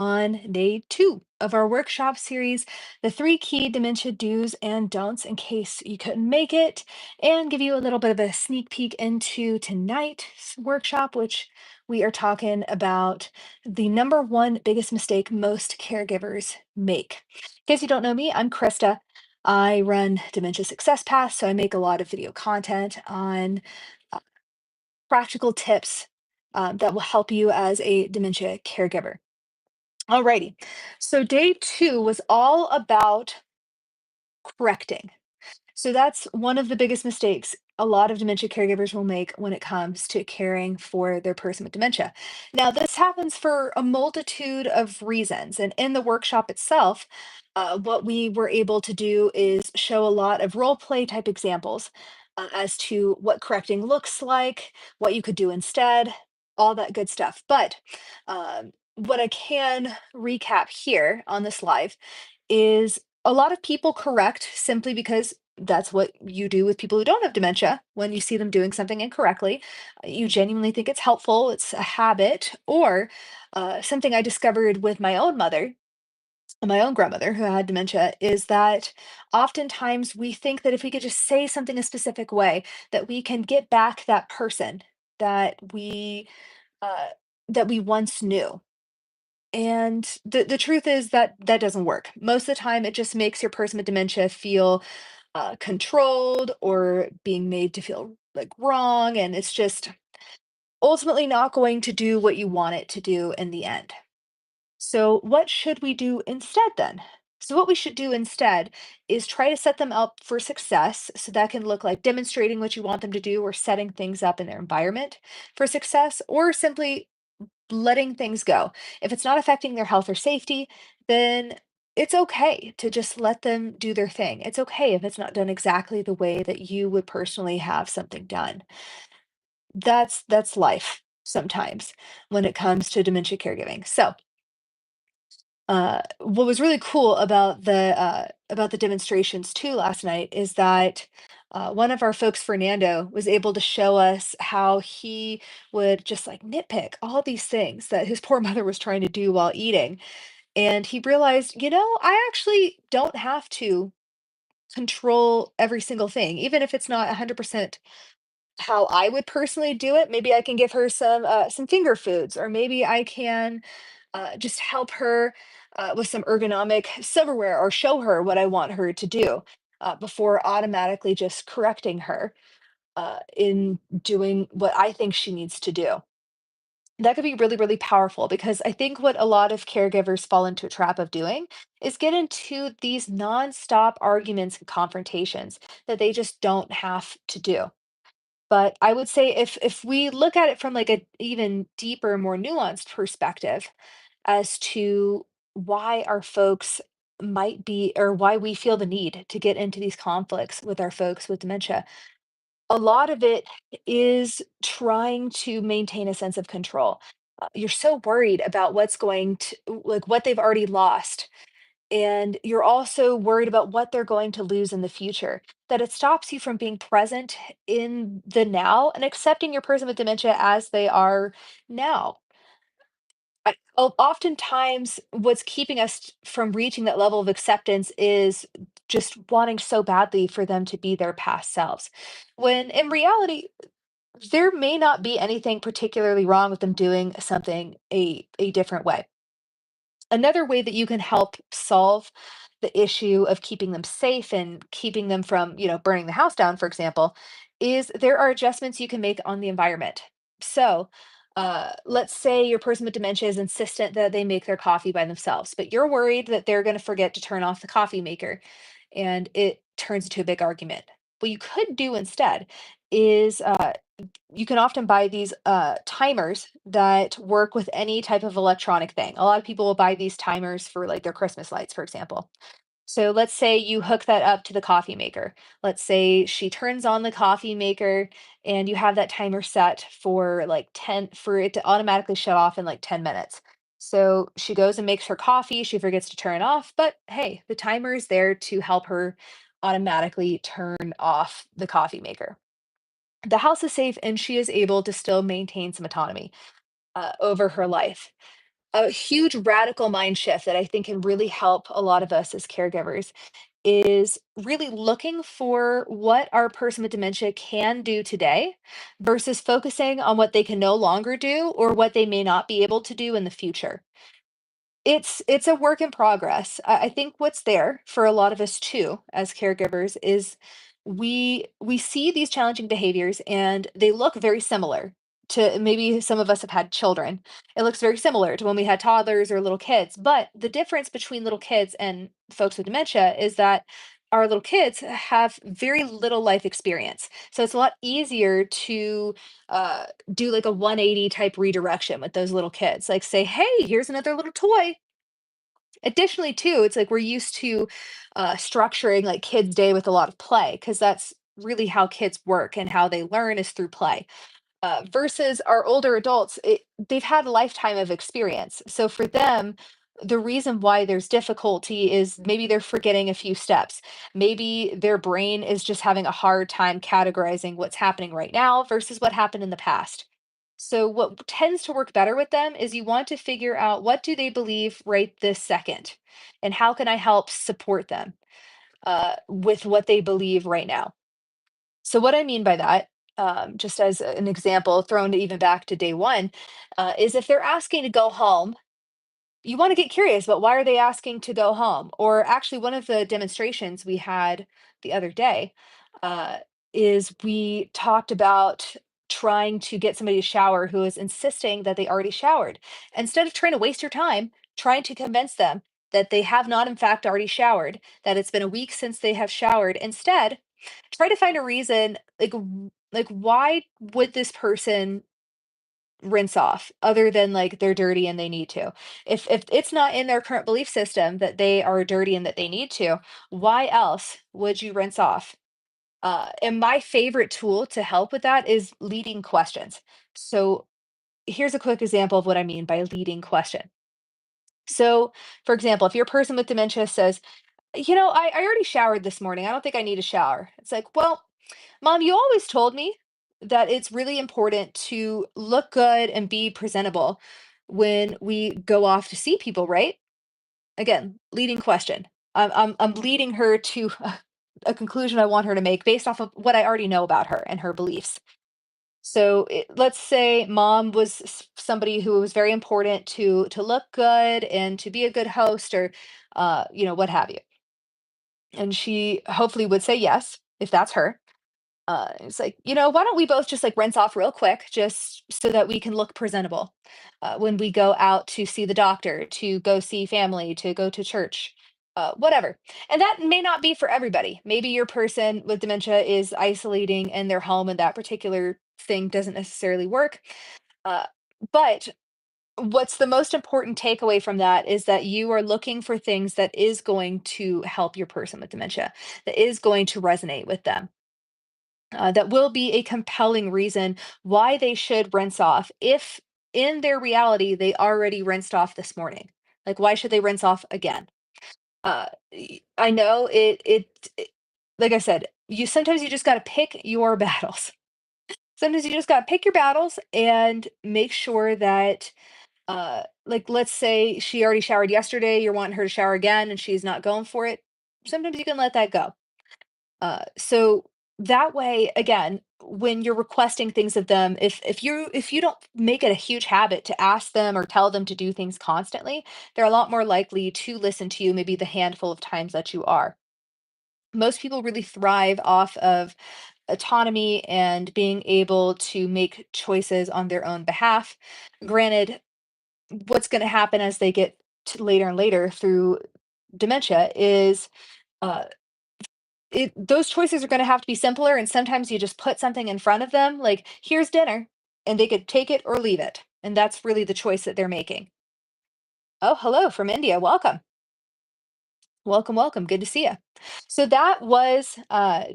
On day two of our workshop series, the three key dementia do's and don'ts in case you couldn't make it, and give you a little bit of a sneak peek into tonight's workshop, which we are talking about the number one biggest mistake most caregivers make. In case you don't know me, I'm Krista. I run Dementia Success Path, so I make a lot of video content on uh, practical tips that will help you as a dementia caregiver. Alrighty. So day two was all about correcting. So that's one of the biggest mistakes a lot of dementia caregivers will make when it comes to caring for their person with dementia. Now, this happens for a multitude of reasons. And in the workshop itself, what we were able to do is show a lot of role play type examples as to what correcting looks like, what you could do instead, all that good stuff. But what I can recap here on this live is a lot of people correct simply because that's what you do with people who don't have dementia when you see them doing something incorrectly. You genuinely think it's helpful, it's a habit, or something I discovered with my own mother, my own grandmother who had dementia, is that oftentimes we think that if we could just say something a specific way, that we can get back that person that uh, we once knew. And the truth is that that doesn't work. Most of the time, it just makes your person with dementia feel controlled or being made to feel like wrong. And it's just ultimately not going to do what you want it to do in the end. So, what should we do instead then? So, what we should do instead is try to set them up for success. So, that can look like demonstrating what you want them to do or setting things up in their environment for success, or simply letting things go. If it's not affecting their health or safety, then it's okay to just let them do their thing. It's okay if it's not done exactly the way that you would personally have something done. That's life sometimes when it comes to dementia caregiving. So, what was really cool about the demonstrations too last night is that one of our folks, Fernando, was able to show us how he would just like nitpick all these things that his poor mother was trying to do while eating. And he realized, I actually don't have to control every single thing, even if it's not 100% how I would personally do it. Maybe I can give her some finger foods, or maybe I can just help her with some ergonomic silverware, or show her what I want her to do before automatically just correcting her in doing what I think she needs to do. That could be really, really powerful because I think what a lot of caregivers fall into a trap of doing is get into these nonstop arguments and confrontations that they just don't have to do. But I would say if we look at it from like a even deeper, more nuanced perspective as to why our folks might be, or why we feel the need to get into these conflicts with our folks with dementia, a lot of it is trying to maintain a sense of control. You're so worried about what's going to, like, what they've already lost, and you're also worried about what they're going to lose in the future, that it stops you from being present in the now and accepting your person with dementia as they are now. Oftentimes, what's keeping us from reaching that level of acceptance is just wanting so badly for them to be their past selves. When in reality, there may not be anything particularly wrong with them doing something a different way. Another way that you can help solve the issue of keeping them safe and keeping them from, burning the house down, for example, is there are adjustments you can make on the environment. So, let's say your person with dementia is insistent that they make their coffee by themselves, but you're worried that they're going to forget to turn off the coffee maker and it turns into a big argument. What you could do instead is you can often buy these timers that work with any type of electronic thing. A lot of people will buy these timers for like their Christmas lights, for example. So let's say you hook that up to the coffee maker. Let's say she turns on the coffee maker and you have that timer set for like 10, for it to automatically shut off in like 10 minutes. So she goes and makes her coffee, she forgets to turn it off, but hey, the timer is there to help her automatically turn off the coffee maker. The house is safe and she is able to still maintain some autonomy over her life. A huge radical mind shift that I think can really help a lot of us as caregivers is really looking for what our person with dementia can do today versus focusing on what they can no longer do or what they may not be able to do in the future. It's a work in progress. I think what's there for a lot of us too, as caregivers, is we see these challenging behaviors and they look very similar to maybe some of us have had children. It looks very similar to when we had toddlers or little kids. But the difference between little kids and folks with dementia is that our little kids have very little life experience. So it's a lot easier to do like a 180 type redirection with those little kids. Like say, hey, here's another little toy. Additionally, too, it's like we're used to structuring like kids' day with a lot of play because that's really how kids work and how they learn is through play. Versus our older adults, they've had a lifetime of experience. So for them, the reason why there's difficulty is maybe they're forgetting a few steps. Maybe their brain is just having a hard time categorizing what's happening right now versus what happened in the past. So what tends to work better with them is you want to figure out what do they believe right this second, and how can I help support them with what they believe right now. So what I mean by that, just as an example, thrown even back to day one, is if they're asking to go home, you want to get curious about why are they asking to go home? Or actually, one of the demonstrations we had the other day uh, is we talked about trying to get somebody to shower who is insisting that they already showered. Instead of trying to waste your time trying to convince them that they have not in fact already showered, that it's been a week since they have showered, instead try to find a reason like why would this person rinse off other than like they're dirty and they need to. If it's not in their current belief system that they are dirty and that they need to, why else would you rinse off? And my favorite tool to help with that is leading questions. So here's a quick example of what I mean by leading question. So, for example, if your person with dementia says, I already showered this morning. I don't think I need a shower. It's like, well, Mom, you always told me that it's really important to look good and be presentable when we go off to see people, right? Again, leading question. I'm leading her to a conclusion I want her to make based off of what I already know about her and her beliefs. So let's say mom was somebody who was very important to look good and to be a good host or what have you. And she hopefully would say yes if that's her. It's like, why don't we both just like rinse off real quick just so that we can look presentable when we go out to see the doctor, to go see family, to go to church, whatever. And that may not be for everybody. Maybe your person with dementia is isolating in their home and that particular thing doesn't necessarily work. Uh, but what's the most important takeaway from that is that you are looking for things that is going to help your person with dementia, that is going to resonate with them, that will be a compelling reason why they should rinse off if in their reality they already rinsed off this morning. Like, why should they rinse off again? I know like I said, you sometimes you just got to pick your battles. Sometimes you just got to pick your battles and make sure that like let's say she already showered yesterday, you're wanting her to shower again and she's not going for it. Sometimes you can let that go. So that way, again, when you're requesting things of them, if you don't make it a huge habit to ask them or tell them to do things constantly, they're a lot more likely to listen to you, maybe the handful of times that you are. Most people really thrive off of autonomy and being able to make choices on their own behalf. Granted, what's going to happen as they get to later and later through dementia is uh, those choices are gonna have to be simpler, and sometimes you just put something in front of them, like, "Here's dinner," and they could take it or leave it, and that's really the choice that they're making. Oh, hello from India, welcome. Welcome, welcome, good to see you. So that was,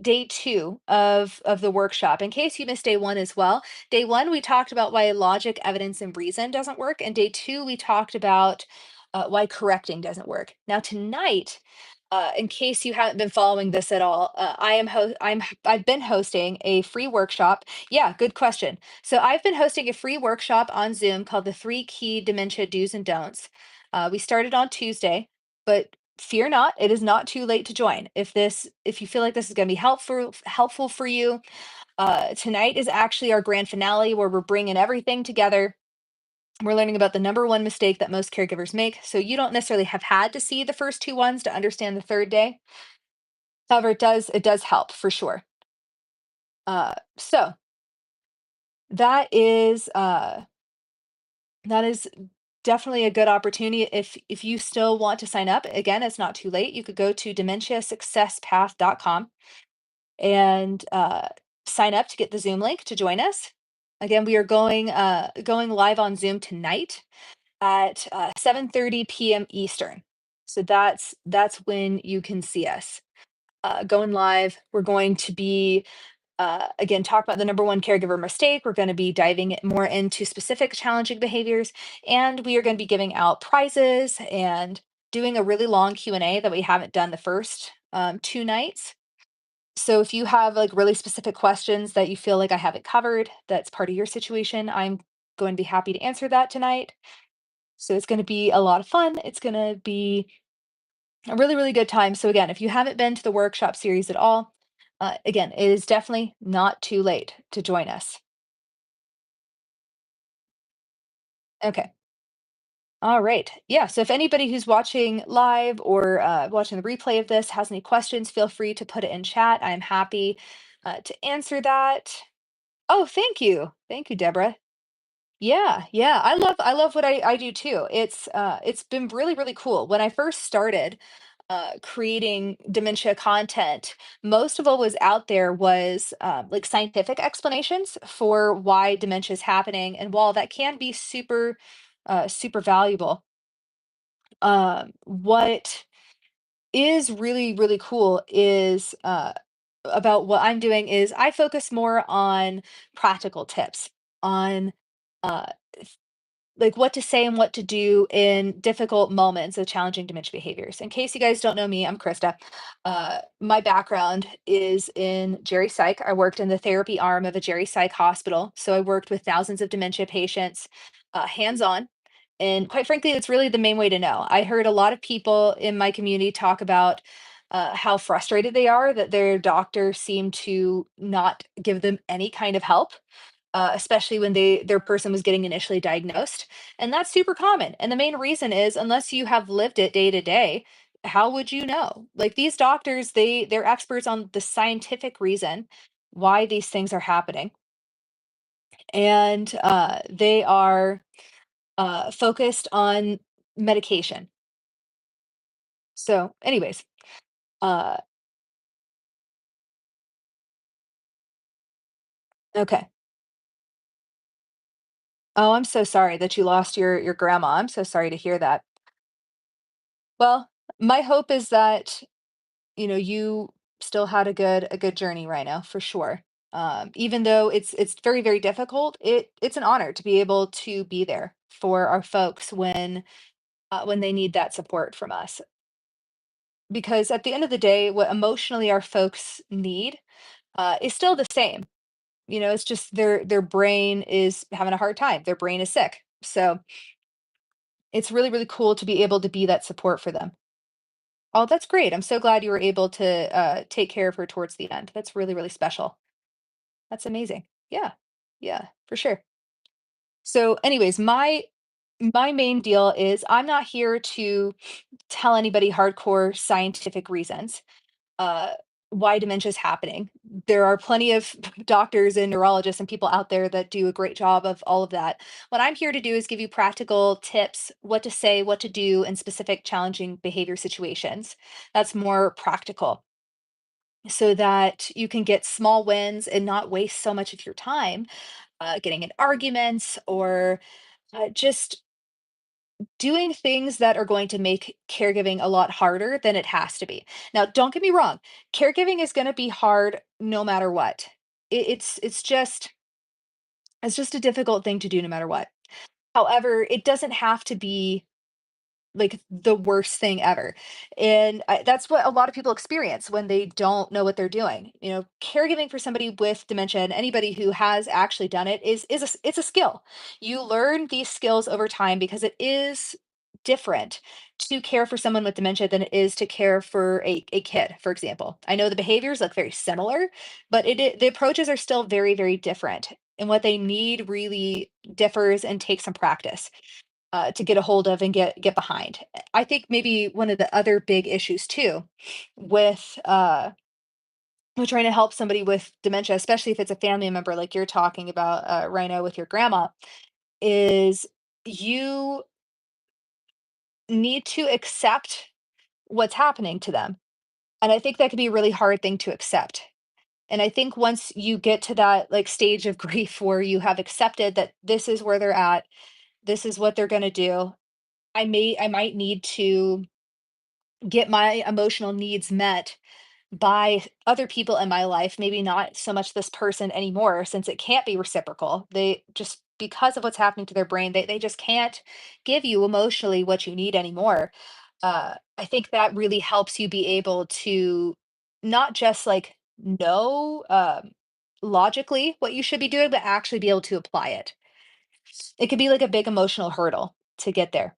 day 2 of the workshop. In case you missed day 1 as well, day 1, we talked about why logic, evidence, and reason doesn't work, and day 2, we talked about, why correcting doesn't work. Now tonight, In case you haven't been following this at all, I've been hosting a free workshop. Yeah, good question. So I've been hosting a free workshop on Zoom called the Three Key Dementia Do's and Don'ts. We started on Tuesday, but fear not, it is not too late to join. If you feel like this is going to be helpful for you, tonight is actually our grand finale where we're bringing everything together. We're learning about the number one mistake that most caregivers make. So you don't necessarily have had to see the first two ones to understand the third day. However, it does help for sure. So that is definitely a good opportunity. If you still want to sign up, again, it's not too late. You could go to dementiasuccesspath.com and sign up to get the Zoom link to join us. Again, we are going live on Zoom tonight at 7:30 p.m. Eastern. So that's when you can see us going live. We're going to be again talk about the number one caregiver mistake. We're going to be diving more into specific challenging behaviors, and we are going to be giving out prizes and doing a really long Q&A that we haven't done the first two nights. So if you have like really specific questions that you feel like I haven't covered, that's part of your situation, I'm going to be happy to answer that tonight. So it's going to be a lot of fun. It's going to be a really, really good time. So again, if you haven't been to the workshop series at all, again, it is definitely not too late to join us. Okay. All right. Yeah. So if anybody who's watching live or watching the replay of this has any questions, feel free to put it in chat. I'm happy to answer that. Oh, thank you. Thank you, Deborah. Yeah, yeah. I love what I do too. It's been really, really cool. When I first started creating dementia content, most of what was out there was like scientific explanations for why dementia is happening. And while that can be super valuable, what is really, really cool is about what I'm doing is I focus more on practical tips on uh, like what to say and what to do in difficult moments of challenging dementia behaviors. In case you guys don't know me, I'm Krista. My background is in Jerry Psych. I worked in the therapy arm of a Jerry Psych hospital. So I worked with thousands of dementia patients hands on. And quite frankly, it's really the main way to know. I heard a lot of people in my community talk about how frustrated they are that their doctors seem to not give them any kind of help, especially when their person was getting initially diagnosed. And that's super common. And the main reason is unless you have lived it day to day, how would you know? Like these doctors, they're experts on the scientific reason why these things are happening. And they are focused on medication. So, anyways, uh, okay. Oh, I'm so sorry that you lost your grandma. I'm so sorry to hear that. Well, my hope is that you still had a good journey right now for sure. Even though it's very, very difficult, it's an honor to be able to be there for our folks when they need that support from us. Because at the end of the day, what emotionally our folks need is still the same. It's just their brain is having a hard time. Their brain is sick. So it's really, really cool to be able to be that support for them. Oh, that's great. I'm so glad you were able to take care of her towards the end. That's really, really special. That's amazing. Yeah. Yeah, for sure. So anyways, my main deal is I'm not here to tell anybody hardcore scientific reasons uh why dementia is happening. There are plenty of doctors and neurologists and people out there that do a great job of all of that. What I'm here to do is give you practical tips, what to say, what to do in specific challenging behavior situations. That's more practical so that you can get small wins and not waste so much of your time getting in arguments or just doing things that are going to make caregiving a lot harder than it has to be. Now, don't get me wrong, caregiving is going to be hard no matter what. It's just a difficult thing to do no matter what. However, it doesn't have to be. like the worst thing ever. And that's what a lot of people experience when they don't know what they're doing. Caregiving for somebody with dementia and anybody who has actually done it it's a skill. You learn these skills over time because it is different to care for someone with dementia than it is to care for a kid, for example. I know the behaviors look very similar, but the approaches are still very, very different. And what they need really differs and takes some practice to get a hold of and get behind. I think maybe one of the other big issues too with trying to help somebody with dementia, especially if it's a family member like you're talking about, Rhino, with your grandma, is you need to accept what's happening to them. And I think that could be a really hard thing to accept. And I think once you get to that like stage of grief where you have accepted that this is where they're at, this is what they're going to do, I might need to get my emotional needs met by other people in my life, maybe not so much this person anymore, since it can't be reciprocal. They just, because of what's happening to their brain, they just can't give you emotionally what you need anymore. I think that really helps you be able to not just like know logically what you should be doing, but actually be able to apply it. It could be like a big emotional hurdle to get there.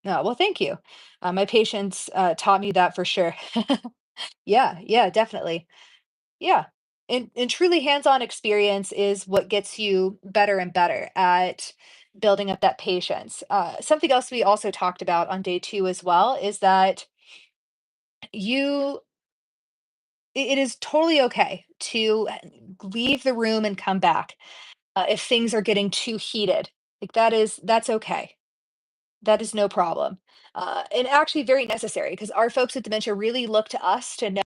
No, well, thank you. My patients taught me that for sure. Yeah, yeah, definitely. Yeah. And truly hands-on experience is what gets you better and better at building up that patience. Something else we also talked about on day two as well is that you it is totally okay to leave the room and come back if things are getting too heated. Like that's okay. That is no problem. And actually very necessary because our folks with dementia really look to us to know